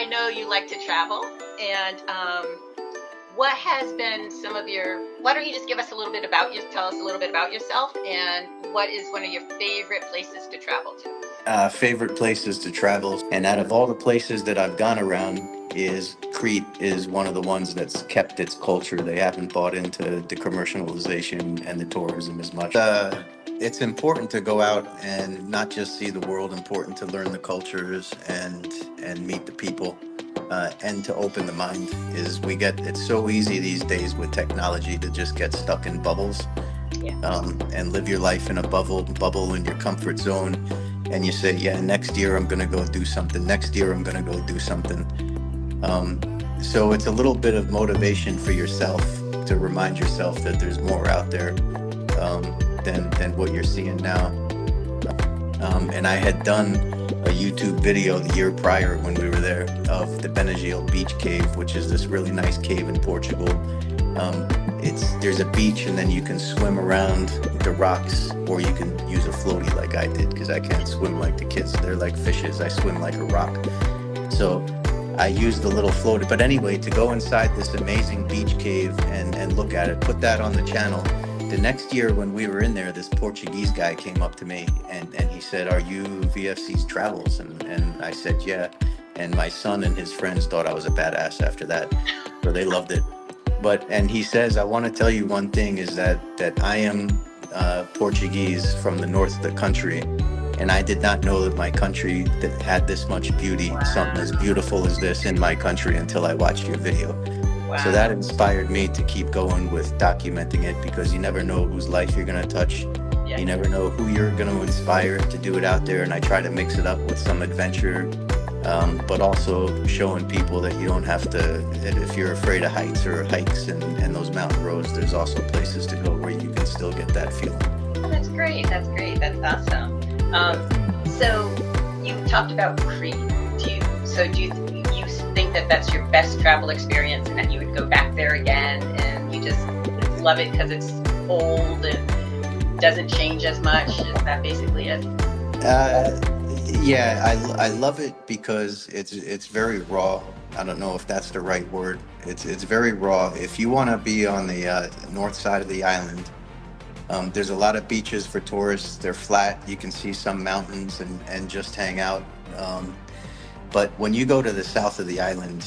I know you like to travel, and what has been some of your? Why don't you just give us a little bit about you? Tell us a little bit about yourself, and what is one of your favorite places to travel to? Favorite places to travel, and out of all the places that I've gone around, is Crete is one of the ones that's kept its culture. They haven't bought into the commercialization and the tourism as much. It's important to go out and not just see the world. Important to learn the cultures and meet the people, and to open the mind. It's so easy these days with technology to just get stuck in bubbles, Yeah. and live your life in a bubble in your comfort zone. And you say, yeah, next year I'm going to go do something. Next year I'm going to go do something. So it's a little bit of motivation for yourself to remind yourself that there's more out there, than what you're seeing now. And I had done a YouTube video the year prior when we were there of the Benagil Beach Cave, which is this really nice cave in Portugal. There's a beach, and then you can swim around the rocks, or you can use a floaty like I did, because I can't swim like the kids. They're like fishes. I swim like a rock. So I used the little floaty. But anyway, to go inside this amazing beach cave and look at it, put that on the channel. The next year when we were in there, this Portuguese guy came up to me and he said, "Are you VFC's Travels?" And I said, "Yeah." And my son and his friends thought I was a badass after that, so they loved it. And he says, "I want to tell you one thing, is that I am Portuguese from the north of the country, and I did not know that my country that had this much beauty, something as beautiful as this in my country, until I watched your video." Wow. So that inspired me to keep going with documenting it, because you never know whose life you're going to touch. Yeah. You never know who you're going to inspire to do it out there. And I try to mix it up with some adventure, but also showing people that you don't have to, if you're afraid of heights or hikes and those mountain roads, there's also places to go where you can still get that feeling. Oh, that's great. That's great. That's awesome. So you talked about Crete. Do you think that that's your best travel experience, and that you would go back there again, and you just love it because it's old and doesn't change as much? Is that basically it? Yeah, I love it because it's very raw. I don't know if that's the right word. It's very raw. If you want to be on the north side of the island, there's a lot of beaches for tourists. They're flat. You can see some mountains and just hang out. But when you go to the south of the island,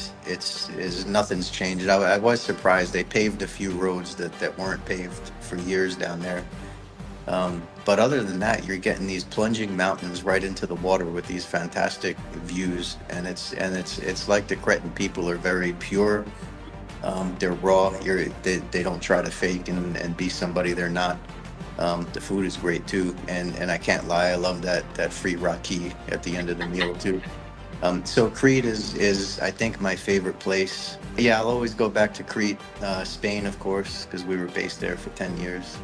nothing's changed. I was surprised. They paved a few roads that weren't paved for years down there. But other than that, you're getting these plunging mountains right into the water with these fantastic views, and it's like the Cretan people are very pure. They're raw. They don't try to fake and be somebody they're not. The food is great too, and I can't lie, I love that free raki at the end of the meal too. So Crete is I think my favorite place. Yeah, I'll always go back to Crete. Spain, of course, because we were based there for 10 years.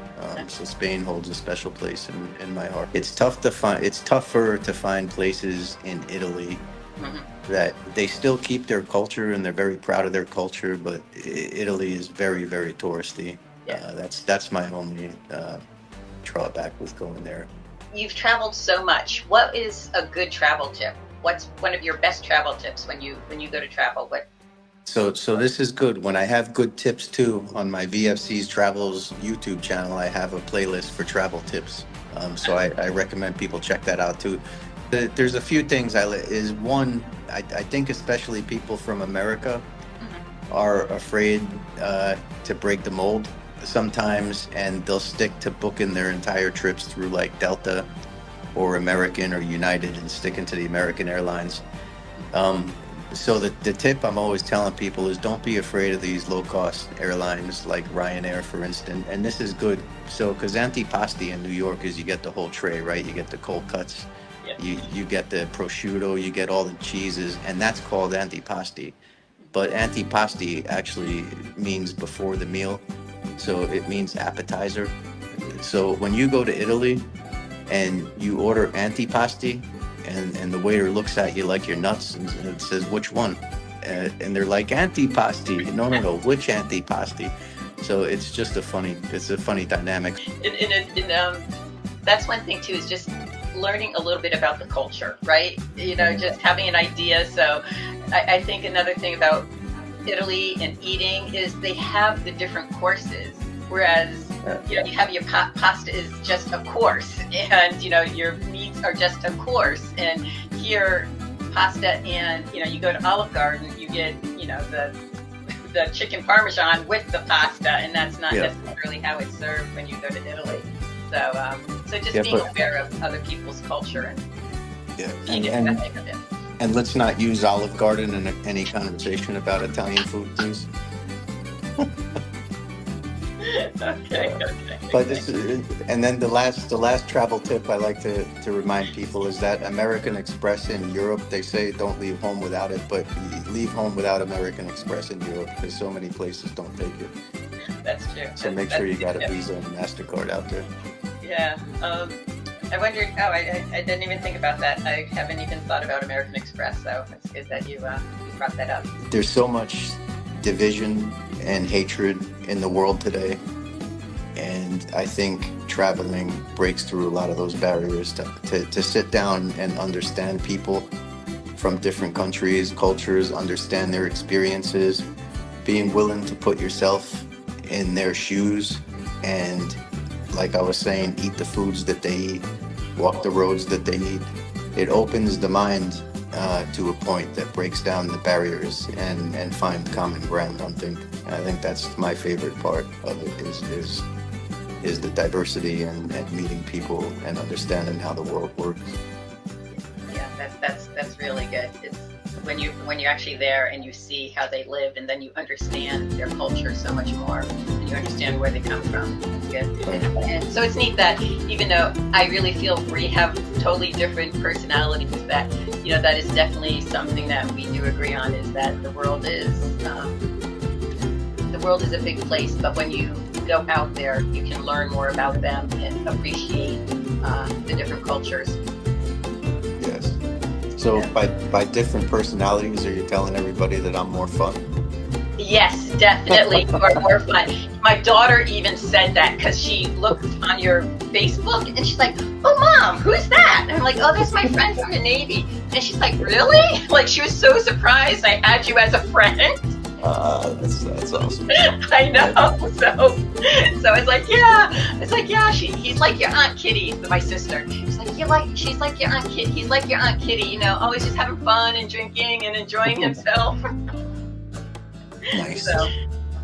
So Spain holds a special place in my heart. It's tougher to find places in Italy that they still keep their culture, and they're very proud of their culture, but Italy is very, very touristy. That's my only drawback with going there. You've traveled so much. What is a good travel tip? What's one of your best travel tips when you go to travel? So this is good. When I have good tips too, on my VFC's Travels YouTube channel, I have a playlist for travel tips. So I recommend people check that out too. There's a few things I think especially people from America are afraid to break the mold sometimes, and they'll stick to booking their entire trips through like Delta or American or United, and sticking to the American Airlines. So the tip I'm always telling people is, don't be afraid of these low-cost airlines like Ryanair, for instance. And this is good. So, because antipasti in New York is you get the whole tray, right? You get the cold cuts, you get the prosciutto, you get all the cheeses, and that's called antipasti. But antipasti actually means before the meal, so it means appetizer. So when you go to Italy and you order antipasti, and the waiter looks at you like you're nuts and says, "Which one?" And they're like, "Antipasti." No, which antipasti? So it's a funny dynamic. That's one thing too, is just learning a little bit about the culture, right? Just having an idea. So I think another thing about Italy and eating is they have the different courses, whereas you have your pasta is just a course, and your meats are just a course. And here, pasta and you go to Olive Garden, you get the chicken parmesan with the pasta, and that's not necessarily how it's served when you go to Italy. So just being aware of other people's culture and being accepting of it. And let's not use Olive Garden in any conversation about Italian food, please. Okay. But and then the last travel tip I like to remind people is that American Express in Europe, they say don't leave home without it, but you leave home without American Express in Europe because so many places don't take it. That's true. So make sure you got a Visa and MasterCard out there. Yeah. I wondered. Oh, I didn't even think about that. I haven't even thought about American Express. So it's good that you brought that up. There's so much division and hatred in the world today, and I think traveling breaks through a lot of those barriers to sit down and understand people from different countries, cultures, understand their experiences, being willing to put yourself in their shoes, and like I was saying, eat the foods that they eat, walk the roads that they eat. It opens the mind to a point that breaks down the barriers and find common ground. I think that's my favorite part of it is the diversity and meeting people and understanding how the world works. Yeah, that's really good. It's when you're actually there and you see how they live, and then you understand their culture so much more, and you understand where they come from. It's good. And so it's neat that even though I really feel we have totally different personalities, that that is definitely something that we do agree on, is that the world is a big place, but when you go out there, you can learn more about them and appreciate the different cultures. Yes. So by different personalities, are you telling everybody that I'm more fun? Yes, definitely. You are more fun. My daughter even said that because she looked on your Facebook and she's like, "Oh, Mom, who's that?" And I'm like, "Oh, that's my friend from the Navy." And she's like, "Really?" Like, she was so surprised I had you as a friend. That's awesome. I know. So it's like, yeah. He's like your Aunt Kitty, my sister. She's like your Aunt Kitty. He's like your Aunt Kitty. Always just having fun and drinking and enjoying himself. Nice. So,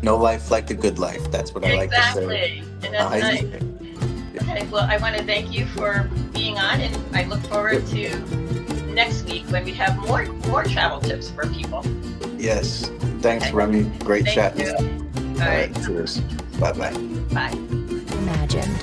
no life like the good life. That's what I like to say. Exactly. And that's nice. Okay. Well, I want to thank you for being on, and I look forward to next week when we have more travel tips for people. Yes. Thanks, Remy. Great chatting. All right. Cheers. Bye-bye. Bye. Imagined.